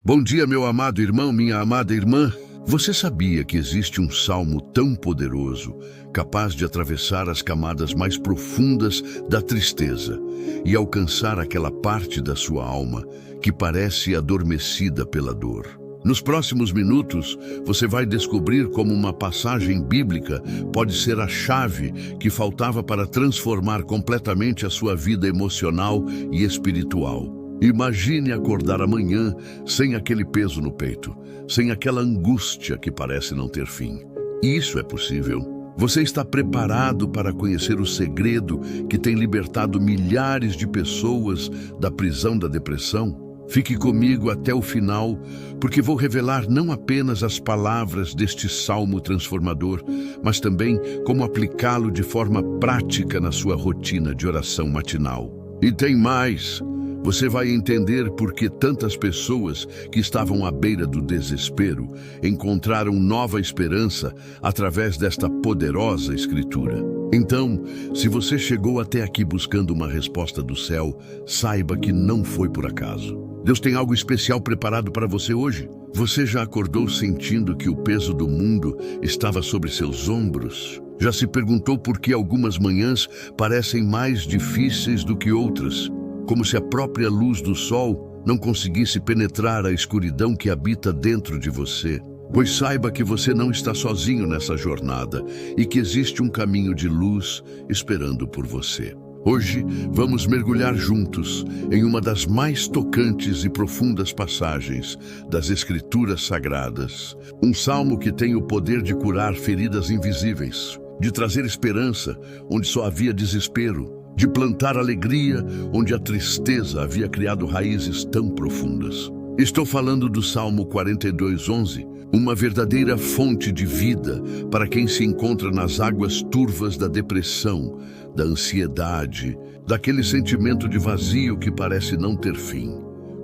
Bom dia, meu amado irmão, minha amada irmã. Você sabia que existe um salmo tão poderoso, capaz de atravessar as camadas mais profundas da tristeza e alcançar aquela parte da sua alma que parece adormecida pela dor? Nos próximos minutos, você vai descobrir como uma passagem bíblica pode ser a chave que faltava para transformar completamente a sua vida emocional e espiritual. Imagine acordar amanhã sem aquele peso no peito, sem aquela angústia que parece não ter fim. Isso é possível. Você está preparado para conhecer o segredo que tem libertado milhares de pessoas da prisão da depressão? Fique comigo até o final, porque vou revelar não apenas as palavras deste salmo transformador, mas também como aplicá-lo de forma prática na sua rotina de oração matinal. E tem mais! Você vai entender por que tantas pessoas que estavam à beira do desespero encontraram nova esperança através desta poderosa escritura. Então, se você chegou até aqui buscando uma resposta do céu, saiba que não foi por acaso. Deus tem algo especial preparado para você hoje. Você já acordou sentindo que o peso do mundo estava sobre seus ombros? Já se perguntou por que algumas manhãs parecem mais difíceis do que outras? Como se a própria luz do sol não conseguisse penetrar a escuridão que habita dentro de você. Pois saiba que você não está sozinho nessa jornada e que existe um caminho de luz esperando por você. Hoje, vamos mergulhar juntos em uma das mais tocantes e profundas passagens das Escrituras Sagradas. Um salmo que tem o poder de curar feridas invisíveis, de trazer esperança onde só havia desespero, de plantar alegria onde a tristeza havia criado raízes tão profundas. Estou falando do Salmo 42:11, uma verdadeira fonte de vida para quem se encontra nas águas turvas da depressão, da ansiedade, daquele sentimento de vazio que parece não ter fim.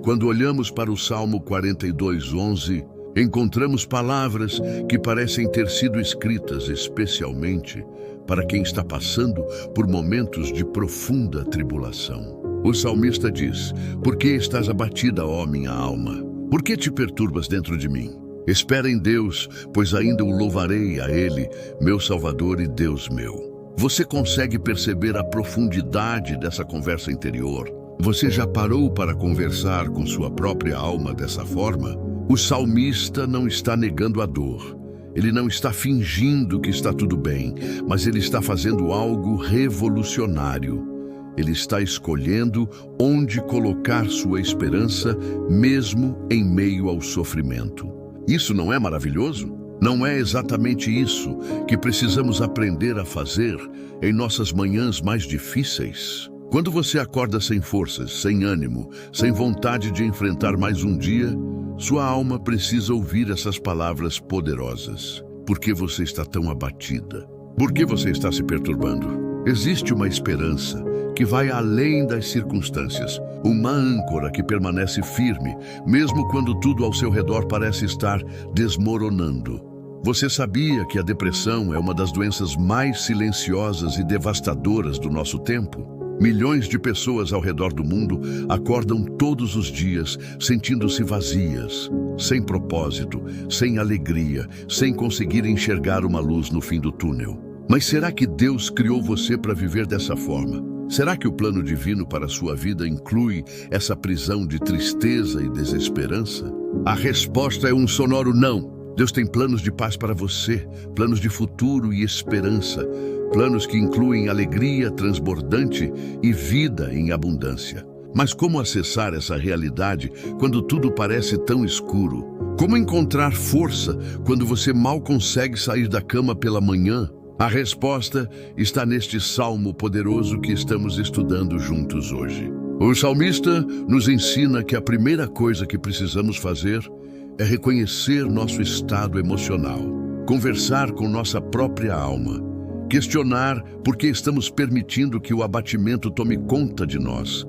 Quando olhamos para o Salmo 42:11, encontramos palavras que parecem ter sido escritas especialmente para quem está passando por momentos de profunda tribulação. O salmista diz: "Por que estás abatida, ó minha alma? Por que te perturbas dentro de mim? Espera em Deus, pois ainda o louvarei a Ele, meu Salvador e Deus meu." Você consegue perceber a profundidade dessa conversa interior? Você já parou para conversar com sua própria alma dessa forma? O salmista não está negando a dor. Ele não está fingindo que está tudo bem, mas ele está fazendo algo revolucionário. Ele está escolhendo onde colocar sua esperança, mesmo em meio ao sofrimento. Isso não é maravilhoso? Não é exatamente isso que precisamos aprender a fazer em nossas manhãs mais difíceis? Quando você acorda sem forças, sem ânimo, sem vontade de enfrentar mais um dia, sua alma precisa ouvir essas palavras poderosas. Por que você está tão abatida? Por que você está se perturbando? Existe uma esperança que vai além das circunstâncias, uma âncora que permanece firme, mesmo quando tudo ao seu redor parece estar desmoronando. Você sabia que a depressão é uma das doenças mais silenciosas e devastadoras do nosso tempo? Milhões de pessoas ao redor do mundo acordam todos os dias sentindo-se vazias, sem propósito, sem alegria, sem conseguir enxergar uma luz no fim do túnel. Mas será que Deus criou você para viver dessa forma? Será que o plano divino para a sua vida inclui essa prisão de tristeza e desesperança? A resposta é um sonoro não. Deus tem planos de paz para você, planos de futuro e esperança, planos que incluem alegria transbordante e vida em abundância. Mas como acessar essa realidade quando tudo parece tão escuro? Como encontrar força quando você mal consegue sair da cama pela manhã? A resposta está neste salmo poderoso que estamos estudando juntos hoje. O salmista nos ensina que a primeira coisa que precisamos fazer é reconhecer nosso estado emocional, conversar com nossa própria alma, questionar por que estamos permitindo que o abatimento tome conta de nós.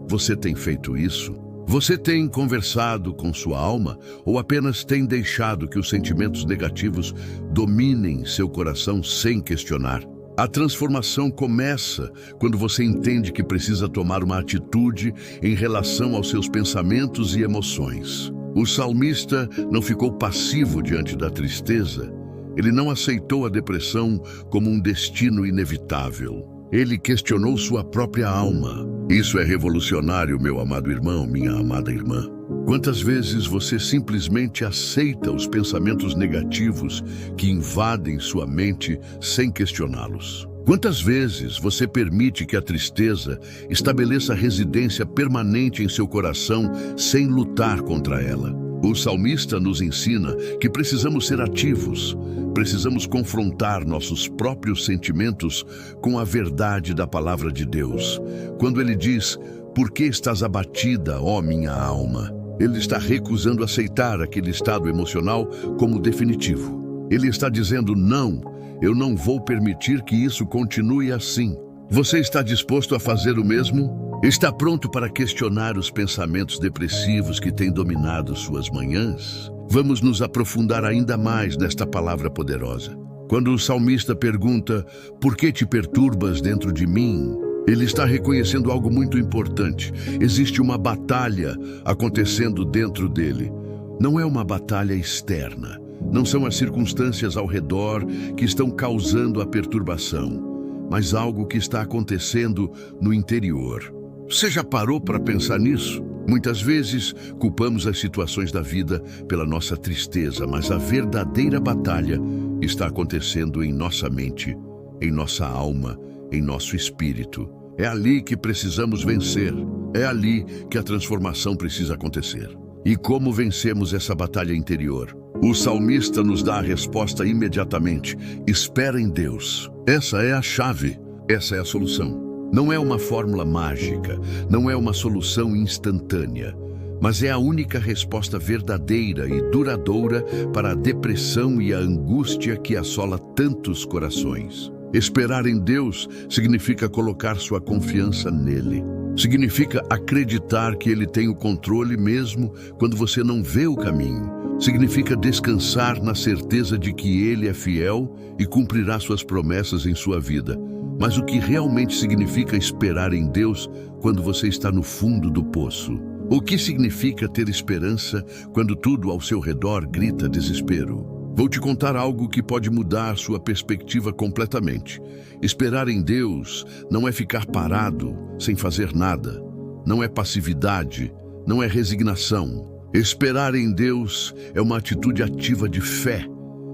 Você tem feito isso? Você tem conversado com sua alma ou apenas tem deixado que os sentimentos negativos dominem seu coração sem questionar? A transformação começa quando você entende que precisa tomar uma atitude em relação aos seus pensamentos e emoções. O salmista não ficou passivo diante da tristeza. Ele não aceitou a depressão como um destino inevitável. Ele questionou sua própria alma. Isso é revolucionário, meu amado irmão, minha amada irmã. Quantas vezes você simplesmente aceita os pensamentos negativos que invadem sua mente sem questioná-los? Quantas vezes você permite que a tristeza estabeleça residência permanente em seu coração sem lutar contra ela? O salmista nos ensina que precisamos ser ativos, precisamos confrontar nossos próprios sentimentos com a verdade da palavra de Deus. Quando ele diz, "Por que estás abatida, ó minha alma?", ele está recusando aceitar aquele estado emocional como definitivo. Ele está dizendo, não, eu não vou permitir que isso continue assim. Você está disposto a fazer o mesmo? Está pronto para questionar os pensamentos depressivos que têm dominado suas manhãs? Vamos nos aprofundar ainda mais nesta palavra poderosa. Quando o salmista pergunta, "Por que te perturbas dentro de mim?", ele está reconhecendo algo muito importante. Existe uma batalha acontecendo dentro dele. Não é uma batalha externa. Não são as circunstâncias ao redor que estão causando a perturbação, mas algo que está acontecendo no interior. Você já parou para pensar nisso? Muitas vezes culpamos as situações da vida pela nossa tristeza, mas a verdadeira batalha está acontecendo em nossa mente, em nossa alma, em nosso espírito. É ali que precisamos vencer. É ali que a transformação precisa acontecer. E como vencemos essa batalha interior? O salmista nos dá a resposta imediatamente. Espera em Deus. Essa é a chave. Essa é a solução. Não é uma fórmula mágica, não é uma solução instantânea, mas é a única resposta verdadeira e duradoura para a depressão e a angústia que assola tantos corações. Esperar em Deus significa colocar sua confiança nele. Significa acreditar que Ele tem o controle mesmo quando você não vê o caminho. Significa descansar na certeza de que Ele é fiel e cumprirá suas promessas em sua vida. Mas o que realmente significa esperar em Deus quando você está no fundo do poço? O que significa ter esperança quando tudo ao seu redor grita desespero? Vou te contar algo que pode mudar sua perspectiva completamente. Esperar em Deus não é ficar parado, sem fazer nada. Não é passividade, não é resignação. Esperar em Deus é uma atitude ativa de fé.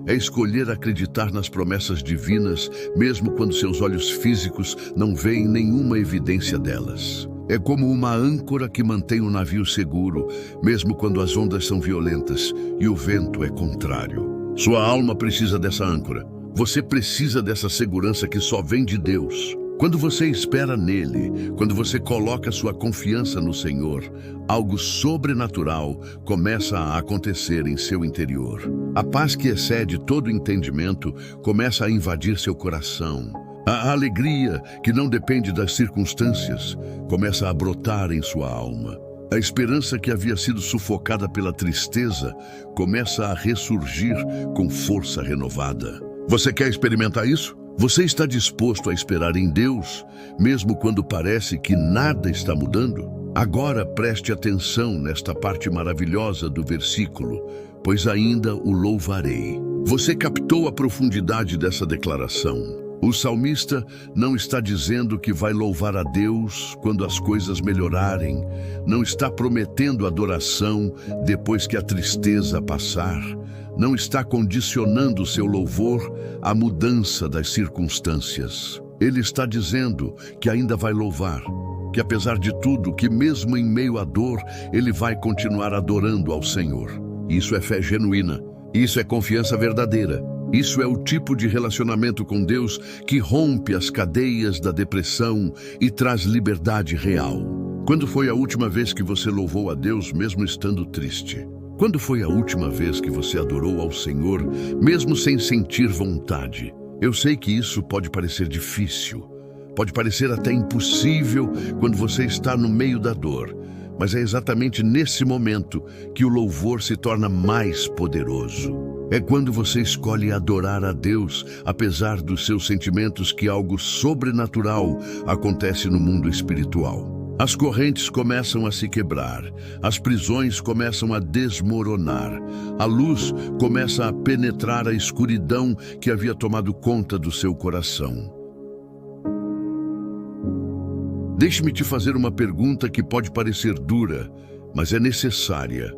É escolher acreditar nas promessas divinas, mesmo quando seus olhos físicos não veem nenhuma evidência delas. É como uma âncora que mantém o navio seguro, mesmo quando as ondas são violentas e o vento é contrário. Sua alma precisa dessa âncora. Você precisa dessa segurança que só vem de Deus. Quando você espera nele, quando você coloca sua confiança no Senhor, algo sobrenatural começa a acontecer em seu interior. A paz que excede todo entendimento começa a invadir seu coração. A alegria, que não depende das circunstâncias, começa a brotar em sua alma. A esperança que havia sido sufocada pela tristeza começa a ressurgir com força renovada. Você quer experimentar isso? Você está disposto a esperar em Deus, mesmo quando parece que nada está mudando? Agora preste atenção nesta parte maravilhosa do versículo, pois ainda o louvarei. Você captou a profundidade dessa declaração? O salmista não está dizendo que vai louvar a Deus quando as coisas melhorarem, não está prometendo adoração depois que a tristeza passar, não está condicionando seu louvor à mudança das circunstâncias. Ele está dizendo que ainda vai louvar, que apesar de tudo, que mesmo em meio à dor, ele vai continuar adorando ao Senhor. Isso é fé genuína, isso é confiança verdadeira. Isso é o tipo de relacionamento com Deus que rompe as cadeias da depressão e traz liberdade real. Quando foi a última vez que você louvou a Deus mesmo estando triste? Quando foi a última vez que você adorou ao Senhor mesmo sem sentir vontade? Eu sei que isso pode parecer difícil, pode parecer até impossível quando você está no meio da dor, mas é exatamente nesse momento que o louvor se torna mais poderoso. É quando você escolhe adorar a Deus, apesar dos seus sentimentos, que algo sobrenatural acontece no mundo espiritual. As correntes começam a se quebrar, as prisões começam a desmoronar, a luz começa a penetrar a escuridão que havia tomado conta do seu coração. Deixe-me te fazer uma pergunta que pode parecer dura, mas é necessária.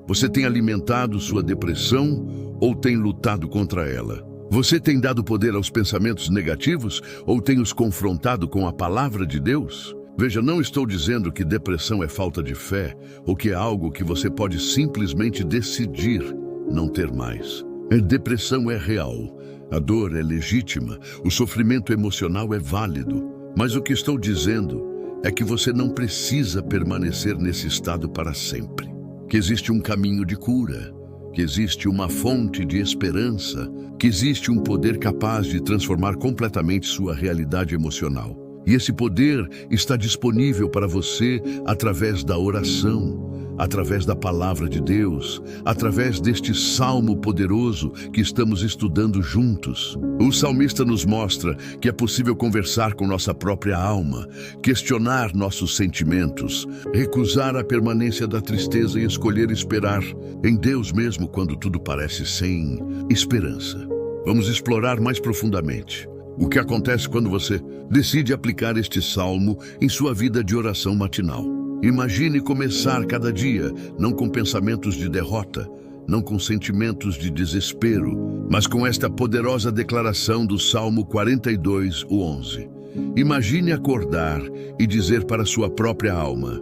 Você tem alimentado sua depressão ou tem lutado contra ela? Você tem dado poder aos pensamentos negativos ou tem os confrontado com a palavra de Deus? Veja, não estou dizendo que depressão é falta de fé ou que é algo que você pode simplesmente decidir não ter mais. A depressão é real, a dor é legítima, o sofrimento emocional é válido. Mas o que estou dizendo é que você não precisa permanecer nesse estado para sempre. Que existe um caminho de cura, que existe uma fonte de esperança, que existe um poder capaz de transformar completamente sua realidade emocional. E esse poder está disponível para você através da oração, através da palavra de Deus, através deste salmo poderoso que estamos estudando juntos. O salmista nos mostra que é possível conversar com nossa própria alma, questionar nossos sentimentos, recusar a permanência da tristeza e escolher esperar em Deus mesmo quando tudo parece sem esperança. Vamos explorar mais profundamente o que acontece quando você decide aplicar este salmo em sua vida de oração matinal. Imagine começar cada dia, não com pensamentos de derrota, não com sentimentos de desespero, mas com esta poderosa declaração do Salmo 42, o 11. Imagine acordar e dizer para sua própria alma: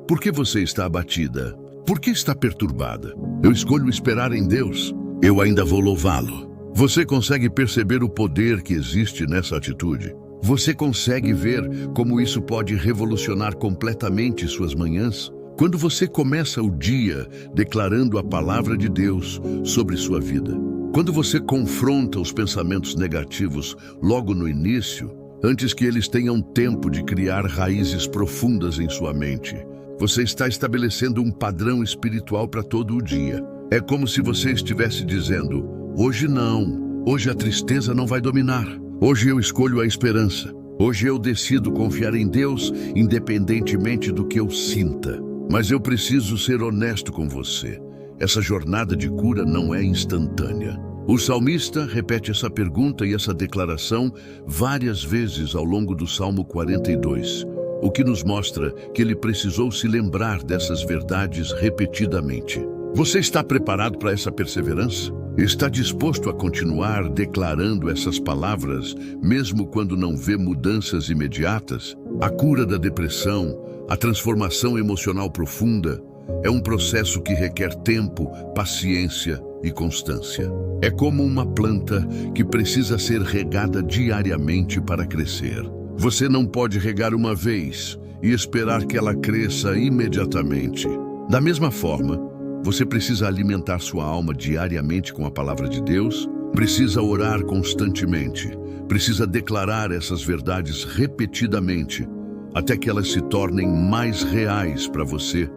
por que você está abatida? Por que está perturbada? Eu escolho esperar em Deus. Eu ainda vou louvá-lo. Você consegue perceber o poder que existe nessa atitude? Você consegue ver como isso pode revolucionar completamente suas manhãs? Quando você começa o dia declarando a palavra de Deus sobre sua vida, quando você confronta os pensamentos negativos logo no início, antes que eles tenham tempo de criar raízes profundas em sua mente, você está estabelecendo um padrão espiritual para todo o dia. É como se você estivesse dizendo: hoje não, hoje a tristeza não vai dominar. Hoje eu escolho a esperança. Hoje eu decido confiar em Deus, independentemente do que eu sinta. Mas eu preciso ser honesto com você. Essa jornada de cura não é instantânea. O salmista repete essa pergunta e essa declaração várias vezes ao longo do Salmo 42, o que nos mostra que ele precisou se lembrar dessas verdades repetidamente. Você está preparado para essa perseverança? Está disposto a continuar declarando essas palavras, mesmo quando não vê mudanças imediatas? A cura da depressão, a transformação emocional profunda, é um processo que requer tempo, paciência e constância. É como uma planta que precisa ser regada diariamente para crescer. Você não pode regar uma vez e esperar que ela cresça imediatamente. Da mesma forma, você precisa alimentar sua alma diariamente com a palavra de Deus, precisa orar constantemente, precisa declarar essas verdades repetidamente, até que elas se tornem mais reais para você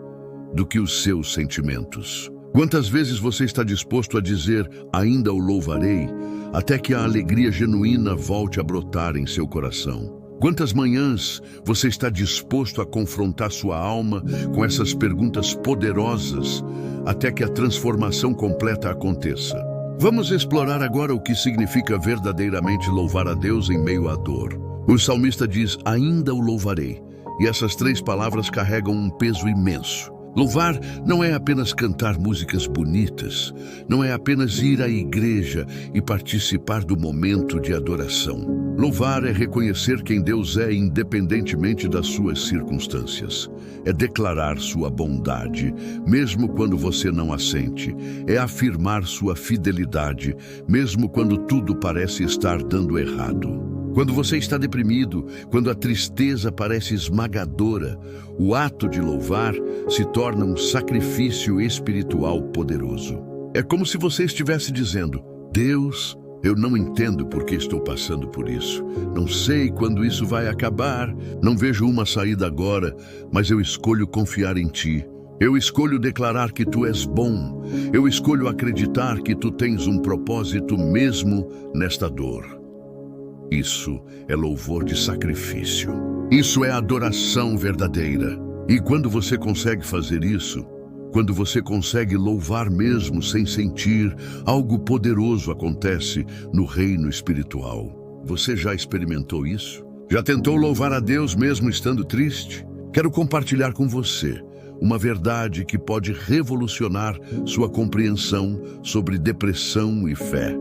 do que os seus sentimentos. Quantas vezes você está disposto a dizer "ainda o louvarei", até que a alegria genuína volte a brotar em seu coração? Quantas manhãs você está disposto a confrontar sua alma com essas perguntas poderosas até que a transformação completa aconteça? Vamos explorar agora o que significa verdadeiramente louvar a Deus em meio à dor. O salmista diz: ainda o louvarei, e essas três palavras carregam um peso imenso. Louvar não é apenas cantar músicas bonitas, não é apenas ir à igreja e participar do momento de adoração. Louvar é reconhecer quem Deus é independentemente das suas circunstâncias. É declarar sua bondade, mesmo quando você não a sente. É afirmar sua fidelidade, mesmo quando tudo parece estar dando errado. Quando você está deprimido, quando a tristeza parece esmagadora, o ato de louvar se torna um sacrifício espiritual poderoso. É como se você estivesse dizendo: Deus, eu não entendo por que estou passando por isso. Não sei quando isso vai acabar. Não vejo uma saída agora, mas eu escolho confiar em Ti. Eu escolho declarar que Tu és bom. Eu escolho acreditar que Tu tens um propósito mesmo nesta dor. Isso é louvor de sacrifício. Isso é adoração verdadeira. E quando você consegue fazer isso, quando você consegue louvar mesmo sem sentir, algo poderoso acontece no reino espiritual. Você já experimentou isso? Já tentou louvar a Deus mesmo estando triste? Quero compartilhar com você uma verdade que pode revolucionar sua compreensão sobre depressão e fé.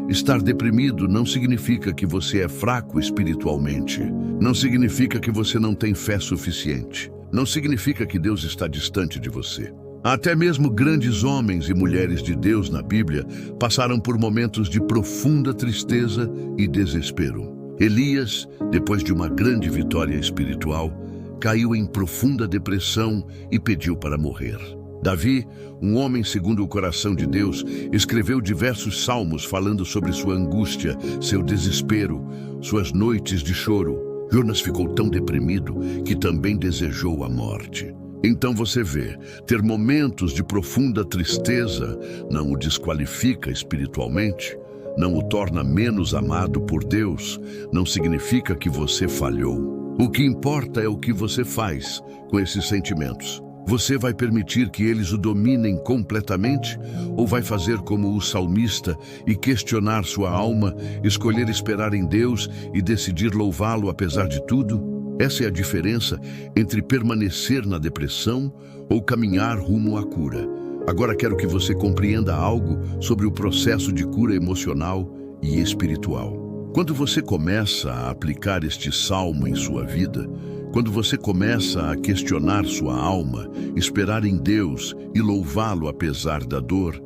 Estar deprimido não significa que você é fraco espiritualmente. Não significa que você não tem fé suficiente. Não significa que Deus está distante de você. Até mesmo grandes homens e mulheres de Deus na Bíblia passaram por momentos de profunda tristeza e desespero. Elias, depois de uma grande vitória espiritual, caiu em profunda depressão e pediu para morrer. Davi, um homem segundo o coração de Deus, escreveu diversos salmos falando sobre sua angústia, seu desespero, suas noites de choro. Jonas ficou tão deprimido que também desejou a morte. Então você vê, ter momentos de profunda tristeza não o desqualifica espiritualmente, não o torna menos amado por Deus, não significa que você falhou. O que importa é o que você faz com esses sentimentos. Você vai permitir que eles o dominem completamente ou vai fazer como o salmista e questionar sua alma, escolher esperar em Deus e decidir louvá-lo apesar de tudo? Essa é a diferença entre permanecer na depressão ou caminhar rumo à cura. Agora quero que você compreenda algo sobre o processo de cura emocional e espiritual. Quando você começa a aplicar este salmo em sua vida, quando você começa a questionar sua alma, esperar em Deus e louvá-lo apesar da dor,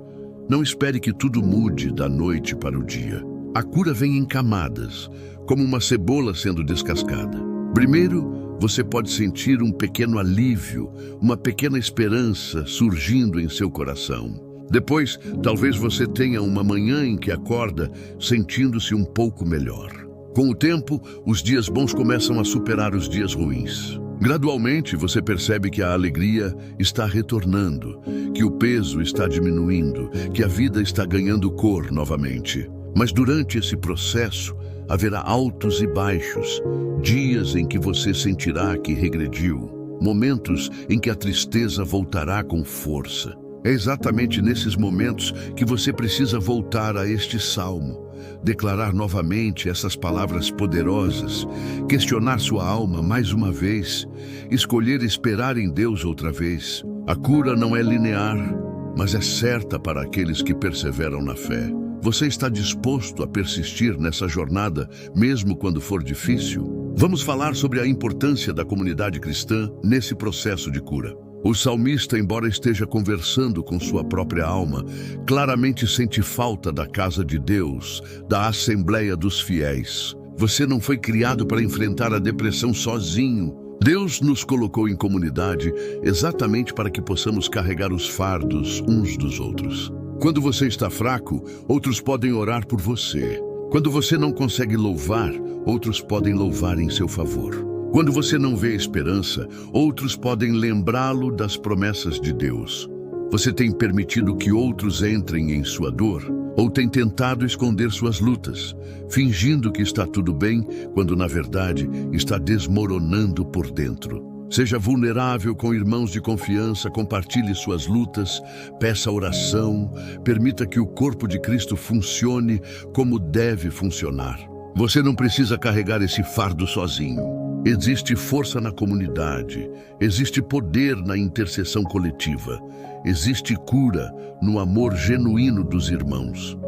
não espere que tudo mude da noite para o dia. A cura vem em camadas, como uma cebola sendo descascada. Primeiro, você pode sentir um pequeno alívio, uma pequena esperança surgindo em seu coração. Depois, talvez você tenha uma manhã em que acorda sentindo-se um pouco melhor. Com o tempo, os dias bons começam a superar os dias ruins. Gradualmente, você percebe que a alegria está retornando, que o peso está diminuindo, que a vida está ganhando cor novamente. Mas durante esse processo, haverá altos e baixos, dias em que você sentirá que regrediu, momentos em que a tristeza voltará com força. É exatamente nesses momentos que você precisa voltar a este salmo, declarar novamente essas palavras poderosas, questionar sua alma mais uma vez, escolher esperar em Deus outra vez. A cura não é linear, mas é certa para aqueles que perseveram na fé. Você está disposto a persistir nessa jornada, mesmo quando for difícil? Vamos falar sobre a importância da comunidade cristã nesse processo de cura. O salmista, embora esteja conversando com sua própria alma, claramente sente falta da casa de Deus, da assembleia dos fiéis. Você não foi criado para enfrentar a depressão sozinho. Deus nos colocou em comunidade exatamente para que possamos carregar os fardos uns dos outros. Quando você está fraco, outros podem orar por você. Quando você não consegue louvar, outros podem louvar em seu favor. Quando você não vê esperança, outros podem lembrá-lo das promessas de Deus. Você tem permitido que outros entrem em sua dor, ou tem tentado esconder suas lutas, fingindo que está tudo bem, quando na verdade está desmoronando por dentro. Seja vulnerável com irmãos de confiança, compartilhe suas lutas, peça oração, permita que o corpo de Cristo funcione como deve funcionar. Você não precisa carregar esse fardo sozinho. Existe força na comunidade, existe poder na intercessão coletiva, existe cura no amor genuíno dos irmãos.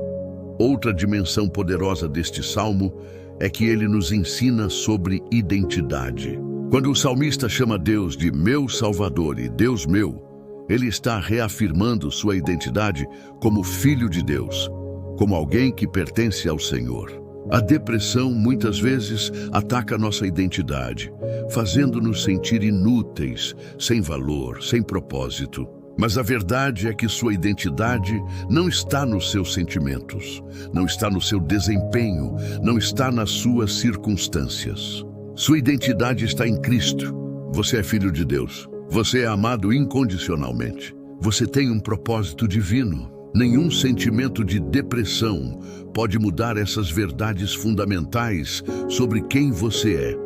Outra dimensão poderosa deste salmo é que ele nos ensina sobre identidade. Quando o salmista chama Deus de meu Salvador e Deus meu, ele está reafirmando sua identidade como filho de Deus, como alguém que pertence ao Senhor. A depressão muitas vezes ataca nossa identidade, fazendo-nos sentir inúteis, sem valor, sem propósito. Mas a verdade é que sua identidade não está nos seus sentimentos, não está no seu desempenho, não está nas suas circunstâncias. Sua identidade está em Cristo. Você é filho de Deus. Você é amado incondicionalmente. Você tem um propósito divino. Nenhum sentimento de depressão pode mudar essas verdades fundamentais sobre quem você é.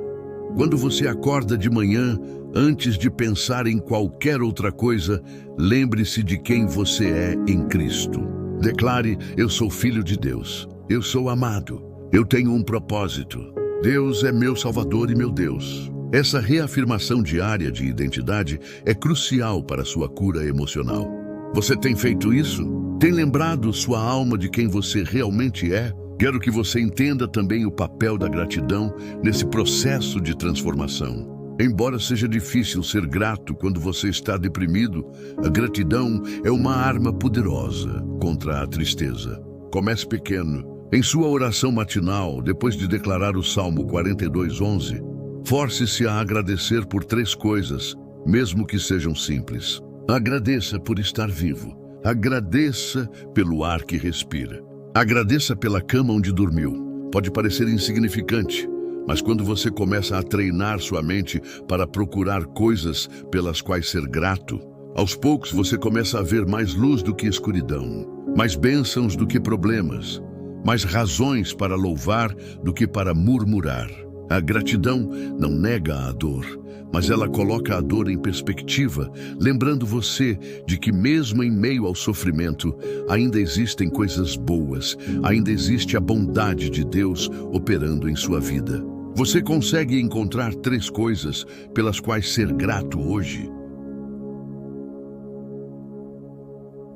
Quando você acorda de manhã, antes de pensar em qualquer outra coisa, lembre-se de quem você é em Cristo. Declare: eu sou filho de Deus, eu sou amado, eu tenho um propósito. Deus é meu Salvador e meu Deus. Essa reafirmação diária de identidade é crucial para a sua cura emocional. Você tem feito isso? Tem lembrado sua alma de quem você realmente é? Quero que você entenda também o papel da gratidão nesse processo de transformação. Embora seja difícil ser grato quando você está deprimido, a gratidão é uma arma poderosa contra a tristeza. Comece pequeno. Em sua oração matinal, depois de declarar o Salmo 42:11, force-se a agradecer por 3 coisas, mesmo que sejam simples. Agradeça por estar vivo. Agradeça pelo ar que respira. Agradeça pela cama onde dormiu. Pode parecer insignificante, mas quando você começa a treinar sua mente para procurar coisas pelas quais ser grato, aos poucos você começa a ver mais luz do que escuridão, mais bênçãos do que problemas, mais razões para louvar do que para murmurar. A gratidão não nega a dor, mas ela coloca a dor em perspectiva, lembrando você de que mesmo em meio ao sofrimento, ainda existem coisas boas, ainda existe a bondade de Deus operando em sua vida. Você consegue encontrar 3 coisas pelas quais ser grato hoje?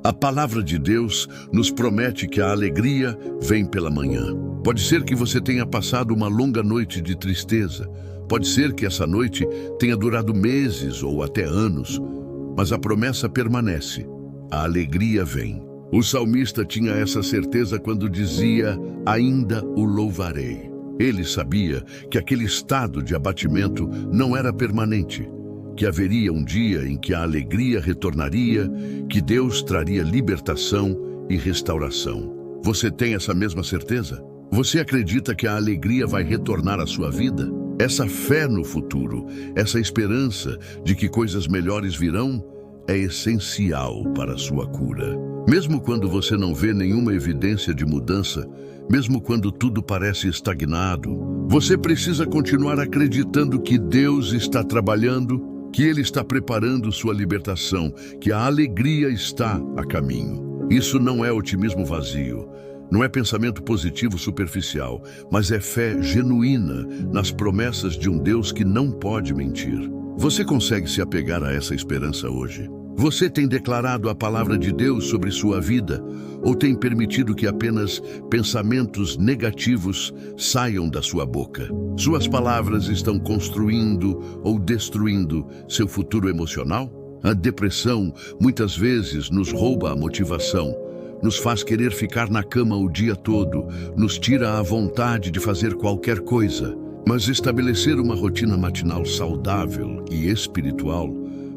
A palavra de Deus nos promete que a alegria vem pela manhã. Pode ser que você tenha passado uma longa noite de tristeza. Pode ser que essa noite tenha durado meses ou até anos. Mas a promessa permanece. A alegria vem. O salmista tinha essa certeza quando dizia: ainda o louvarei. Ele sabia que aquele estado de abatimento não era permanente, que haveria um dia em que a alegria retornaria, que Deus traria libertação e restauração. Você tem essa mesma certeza? Você acredita que a alegria vai retornar à sua vida? Essa fé no futuro, essa esperança de que coisas melhores virão, é essencial para a sua cura. Mesmo quando você não vê nenhuma evidência de mudança, mesmo quando tudo parece estagnado, você precisa continuar acreditando que Deus está trabalhando, que Ele está preparando sua libertação, que a alegria está a caminho. Isso não é otimismo vazio, não é pensamento positivo superficial, mas é fé genuína nas promessas de um Deus que não pode mentir. Você consegue se apegar a essa esperança hoje? Você tem declarado a palavra de Deus sobre sua vida ou tem permitido que apenas pensamentos negativos saiam da sua boca? Suas palavras estão construindo ou destruindo seu futuro emocional? A depressão muitas vezes nos rouba a motivação, nos faz querer ficar na cama o dia todo, nos tira a vontade de fazer qualquer coisa. Mas estabelecer uma rotina matinal saudável e espiritual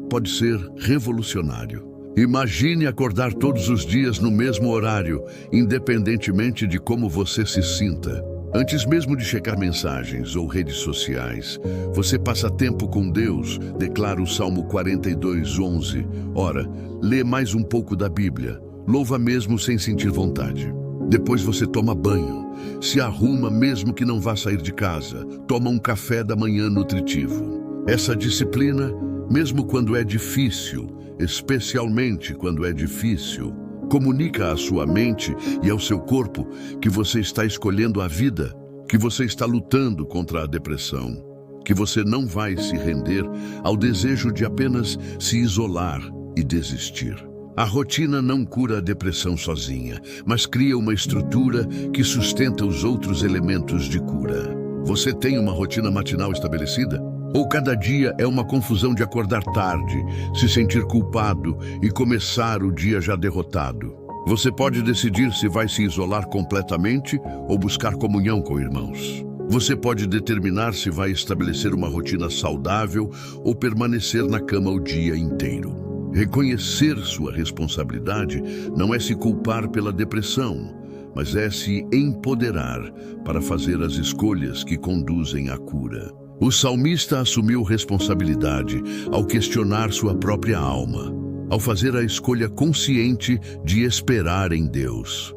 pode ser revolucionário. Imagine acordar todos os dias no mesmo horário, independentemente de como você se sinta. Antes mesmo de checar mensagens ou redes sociais, você passa tempo com Deus, declara o Salmo 42:11. Ora, lê mais um pouco da Bíblia, louva mesmo sem sentir vontade. Depois você toma banho, se arruma mesmo que não vá sair de casa, toma um café da manhã nutritivo. Essa disciplina, mesmo quando é difícil, especialmente quando é difícil, comunica à sua mente e ao seu corpo que você está escolhendo a vida, que você está lutando contra a depressão, que você não vai se render ao desejo de apenas se isolar e desistir. A rotina não cura a depressão sozinha, mas cria uma estrutura que sustenta os outros elementos de cura. Você tem uma rotina matinal estabelecida? Ou cada dia é uma confusão de acordar tarde, se sentir culpado e começar o dia já derrotado? Você pode decidir se vai se isolar completamente ou buscar comunhão com irmãos. Você pode determinar se vai estabelecer uma rotina saudável ou permanecer na cama o dia inteiro. Reconhecer sua responsabilidade não é se culpar pela depressão, mas é se empoderar para fazer as escolhas que conduzem à cura. O salmista assumiu responsabilidade ao questionar sua própria alma. ao fazer a escolha consciente de esperar em Deus.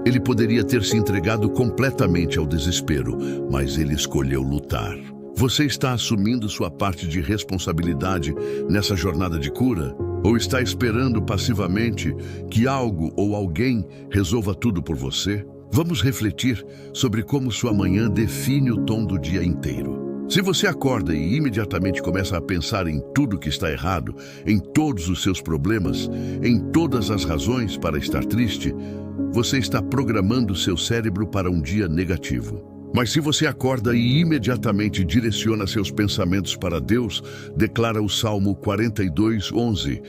Ele poderia ter se entregado completamente ao desespero, mas ele escolheu lutar. Você está assumindo sua parte de responsabilidade nessa jornada de cura? Ou está esperando passivamente que algo ou alguém resolva tudo por você? Vamos refletir sobre como sua manhã define o tom do dia inteiro. Se você acorda e imediatamente começa a pensar em tudo que está errado, em todos os seus problemas, em todas as razões para estar triste, você está programando seu cérebro para um dia negativo. Mas se você acorda e imediatamente direciona seus pensamentos para Deus, declara o Salmo 42:11,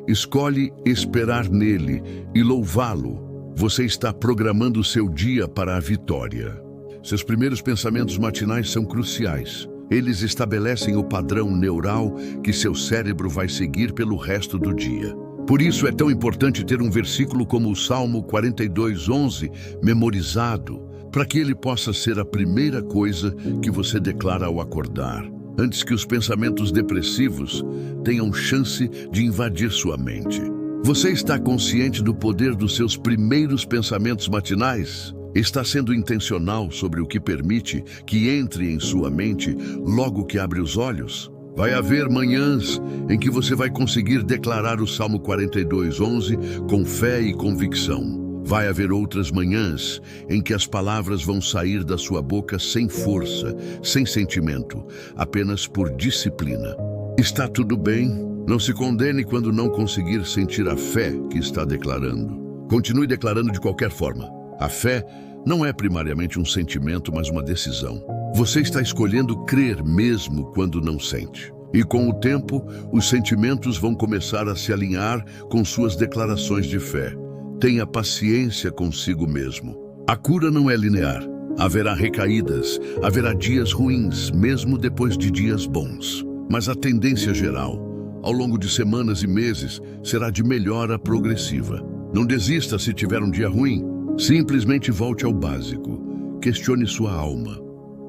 escolhe esperar nele e louvá-lo, você está programando seu dia para a vitória. Seus primeiros pensamentos matinais são cruciais. Eles estabelecem o padrão neural que seu cérebro vai seguir pelo resto do dia. Por isso é tão importante ter um versículo como o Salmo 42:11 memorizado, para que ele possa ser a primeira coisa que você declara ao acordar, antes que os pensamentos depressivos tenham chance de invadir sua mente. Você está consciente do poder dos seus primeiros pensamentos matinais? Está sendo intencional sobre o que permite que entre em sua mente logo que abre os olhos? Vai haver manhãs em que você vai conseguir declarar o Salmo 42:11 com fé e convicção. Vai haver outras manhãs em que as palavras vão sair da sua boca sem força, sem sentimento, apenas por disciplina. Está tudo bem. Não se condene quando não conseguir sentir a fé que está declarando. Continue declarando de qualquer forma. A fé não é primariamente um sentimento, mas uma decisão. Você está escolhendo crer mesmo quando não sente. E com o tempo, os sentimentos vão começar a se alinhar com suas declarações de fé. Tenha paciência consigo mesmo. A cura não é linear. Haverá recaídas, haverá dias ruins, mesmo depois de dias bons. Mas a tendência geral, ao longo de semanas e meses, será de melhora progressiva. Não desista se tiver um dia ruim. Simplesmente volte ao básico. Questione sua alma.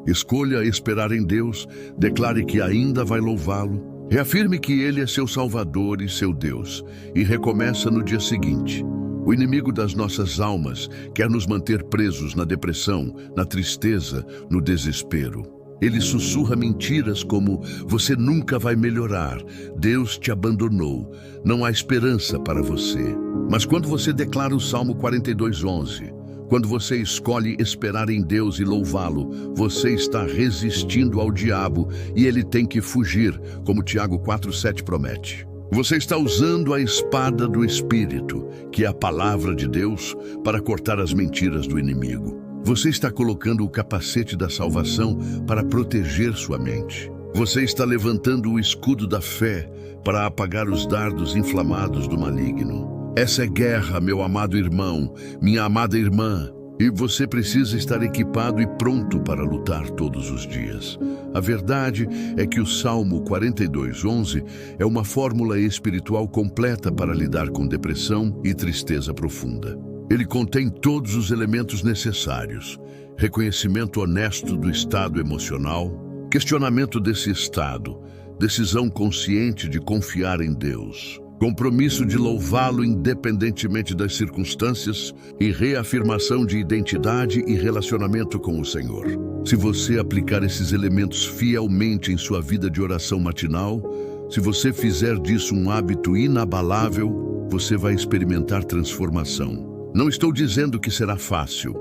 Escolha esperar em Deus, declare que ainda vai louvá-lo, reafirme que Ele é seu Salvador e seu Deus, e recomeça no dia seguinte. O inimigo das nossas almas quer nos manter presos na depressão, na tristeza, no desespero. Ele sussurra mentiras como: você nunca vai melhorar, Deus te abandonou, não há esperança para você. Mas quando você declara o Salmo 42:11, quando você escolhe esperar em Deus e louvá-lo, você está resistindo ao diabo e ele tem que fugir, como Tiago 4:7 promete. Você está usando a espada do Espírito, que é a palavra de Deus, para cortar as mentiras do inimigo. Você está colocando o capacete da salvação para proteger sua mente. Você está levantando o escudo da fé para apagar os dardos inflamados do maligno. Essa é guerra, meu amado irmão, minha amada irmã, e você precisa estar equipado e pronto para lutar todos os dias. A verdade é que o Salmo 42:11 é uma fórmula espiritual completa para lidar com depressão e tristeza profunda. Ele contém todos os elementos necessários: reconhecimento honesto do estado emocional, questionamento desse estado, decisão consciente de confiar em Deus, compromisso de louvá-lo independentemente das circunstâncias e reafirmação de identidade e relacionamento com o Senhor. Se você aplicar esses elementos fielmente em sua vida de oração matinal, se você fizer disso um hábito inabalável, você vai experimentar transformação. Não estou dizendo que será fácil,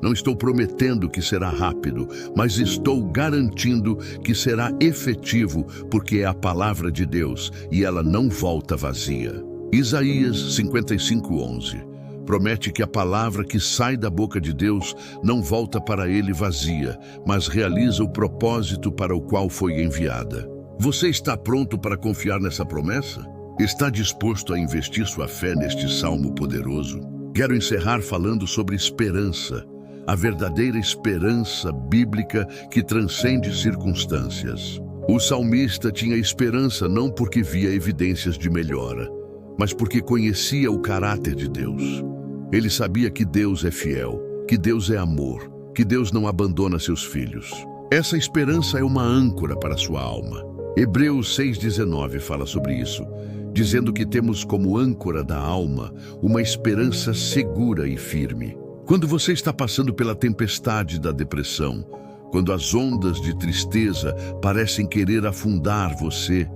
não estou prometendo que será rápido, mas estou garantindo que será efetivo, porque é a palavra de Deus e ela não volta vazia. Isaías 55:11 promete que a palavra que sai da boca de Deus não volta para ele vazia, mas realiza o propósito para o qual foi enviada. Você está pronto para confiar nessa promessa? Está disposto a investir sua fé neste salmo poderoso? Quero encerrar falando sobre esperança, a verdadeira esperança bíblica que transcende circunstâncias. O salmista tinha esperança não porque via evidências de melhora, mas porque conhecia o caráter de Deus. Ele sabia que Deus é fiel, que Deus é amor, que Deus não abandona seus filhos. Essa esperança é uma âncora para sua alma. Hebreus 6:19 fala sobre isso. dizendo que temos como âncora da alma uma esperança segura e firme. Quando você está passando pela tempestade da depressão, quando as ondas de tristeza parecem querer afundar você,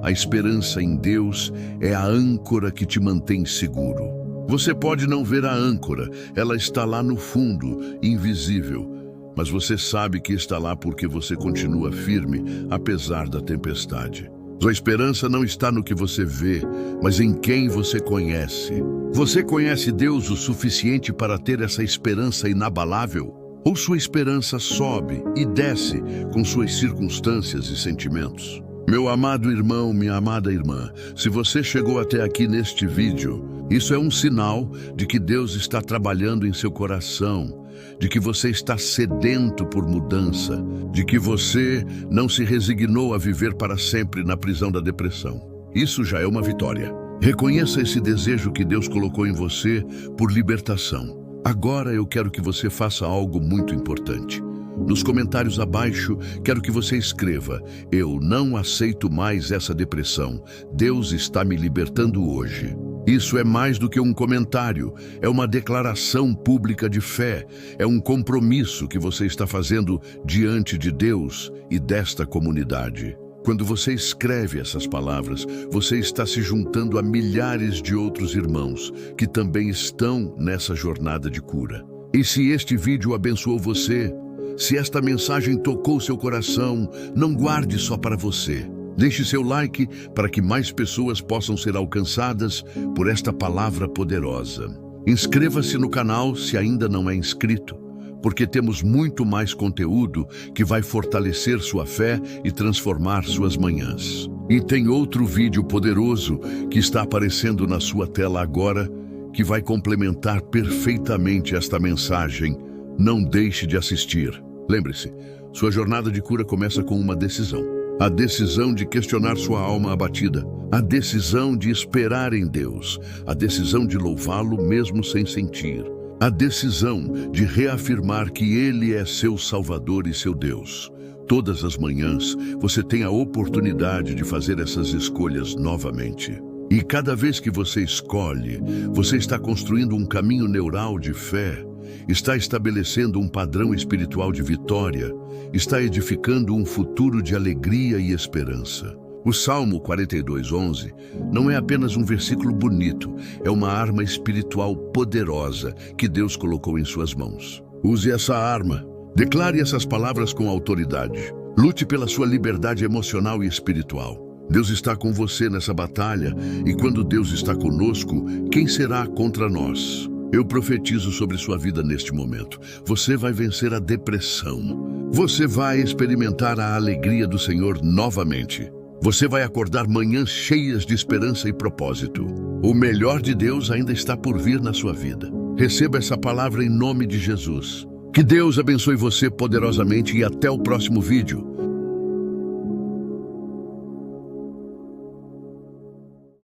a esperança em Deus é a âncora que te mantém seguro. Você pode não ver a âncora, ela está lá no fundo, invisível, mas você sabe que está lá porque você continua firme, apesar da tempestade. Sua esperança não está no que você vê, mas em quem você conhece. Você conhece Deus o suficiente para ter essa esperança inabalável? Ou sua esperança sobe e desce com suas circunstâncias e sentimentos? Meu amado irmão, minha amada irmã, se você chegou até aqui neste vídeo, isso é um sinal de que Deus está trabalhando em seu coração, de que você está sedento por mudança, de que você não se resignou a viver para sempre na prisão da depressão. Isso já é uma vitória. Reconheça esse desejo que Deus colocou em você por libertação. Agora eu quero que você faça algo muito importante. Nos comentários abaixo, quero que você escreva: eu não aceito mais essa depressão. Deus está me libertando hoje. Isso é mais do que um comentário, é uma declaração pública de fé, é um compromisso que você está fazendo diante de Deus e desta comunidade. Quando você escreve essas palavras, você está se juntando a milhares de outros irmãos que também estão nessa jornada de cura. E se este vídeo abençoou você, se esta mensagem tocou seu coração, não guarde só para você. Deixe seu like para que mais pessoas possam ser alcançadas por esta palavra poderosa. Inscreva-se no canal se ainda não é inscrito, porque temos muito mais conteúdo que vai fortalecer sua fé e transformar suas manhãs. E tem outro vídeo poderoso que está aparecendo na sua tela agora, que vai complementar perfeitamente esta mensagem. Não deixe de assistir. Lembre-se, sua jornada de cura começa com uma decisão. A decisão de questionar sua alma abatida. A decisão de esperar em Deus. A decisão de louvá-lo mesmo sem sentir. A decisão de reafirmar que Ele é seu Salvador e seu Deus. Todas as manhãs, você tem a oportunidade de fazer essas escolhas novamente. E cada vez que você escolhe, você está construindo um caminho neural de fé, está estabelecendo um padrão espiritual de vitória, está edificando um futuro de alegria e esperança. O Salmo 42:11 não é apenas um versículo bonito, é uma arma espiritual poderosa que Deus colocou em suas mãos. Use essa arma. Declare essas palavras com autoridade. Lute pela sua liberdade emocional e espiritual. Deus está com você nessa batalha, e quando Deus está conosco, quem será contra nós? Eu profetizo sobre sua vida neste momento. Você vai vencer a depressão. Você vai experimentar a alegria do Senhor novamente. Você vai acordar manhãs cheias de esperança e propósito. O melhor de Deus ainda está por vir na sua vida. Receba essa palavra em nome de Jesus. Que Deus abençoe você poderosamente e até o próximo vídeo.